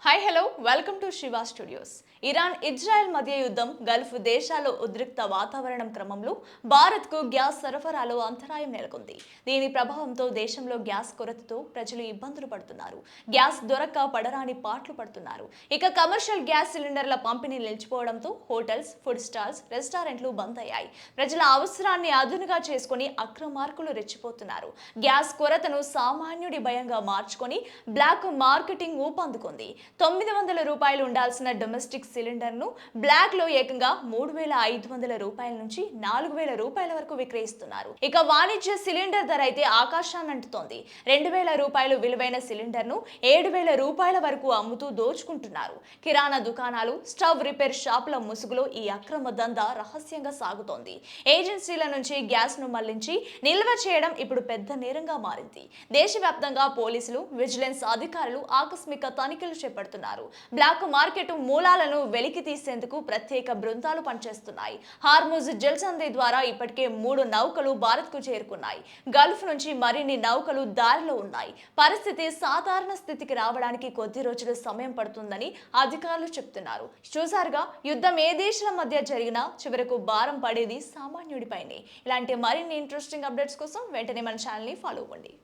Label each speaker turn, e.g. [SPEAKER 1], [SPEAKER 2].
[SPEAKER 1] Hi hello welcome to Shiva studios. Iran Israel మధ్య యుద్ధం, Gulf దేశాల్లో ఉద్రిక్త వాతావరణం క్రమంలో భారత్కు గ్యాస్ సరఫరాలో అంతరాయం నెలకొంది. దీని ప్రభావంతో దేశంలో గ్యాస్ కొరతతో ప్రజలు ఇబ్బందులు పడుతున్నారు. గ్యాస్ దొరక్క పడరాని పాట్లు పడుతున్నారు. ఇక కమర్షియల్ గ్యాస్ సిలిండర్ల పంపిణీ నిలిచిపోవడంతో హోటల్స్, ఫుడ్ స్టాల్స్, రెస్టారెంట్లు బంద్ అయ్యాయి. ప్రజల అవసరాన్ని అదునుగా చేసుకుని అక్రమార్కులు రెచ్చిపోతున్నారు. గ్యాస్ కొరతను సామాన్యుడి భయంగా మార్చుకొని బ్లాక్ మార్కెటింగ్ ఊపందుకుంది. 900 రూపాయలు ఉండాల్సిన డొమెస్టిక్ సిలిండర్ ను బ్లాక్ లో ఏకంగా 3500 రూపాయల నుంచి 4000 రూపాయల వరకు విక్రయిస్తున్నారు. ఇక వాణిజ్య సిలిండర్ ధర అయితే ఆకాశాన్ని అంటుతోంది. 2000 రూపాయలు విలువైన సిలిండర్ ను 7000 రూపాయల వరకు అమ్ముతూ దోచుకుంటున్నారు. కిరాణా దుకాణాలు, స్టవ్ రిపేర్ షాపుల ముసుగులో ఈ అక్రమ దందా రహస్యంగా సాగుతోంది. ఏజెన్సీల నుంచి గ్యాస్ ను మళ్లించి నిల్వ చేయడం ఇప్పుడు పెద్ద నేరంగా మారింది. దేశవ్యాప్తంగా పోలీసులు, విజిలెన్స్ అధికారులు ఆకస్మిక తనిఖీలు చేపడుతున్నారు. బ్లాక్ మార్కెట్ మూలాలను వెలికి తీసేందుకు ప్రత్యేక బృందాలు పనిచేస్తున్నాయి. హార్ముజ్ జలసంధి ద్వారా ఇప్పటికే 3 నౌకలు భారత్ కు చేరుకున్నాయి. గల్ఫ్ నుంచి మరిన్ని నౌకలు దారిలో ఉన్నాయి. పరిస్థితి సాధారణ స్థితికి రావడానికి కొద్ది రోజులు సమయం పడుతుందని అధికారులు చెప్తున్నారు. చూసారుగా, యుద్ధం ఏ దేశాల మధ్య జరిగినా చివరకు భారం పడేది సామాన్యుడిపైనే. ఇలాంటి మరిన్ని ఇంట్రెస్టింగ్ అప్డేట్స్ కోసం వెంటనే మన ఛానల్ ని ఫాలో అవ్వండి.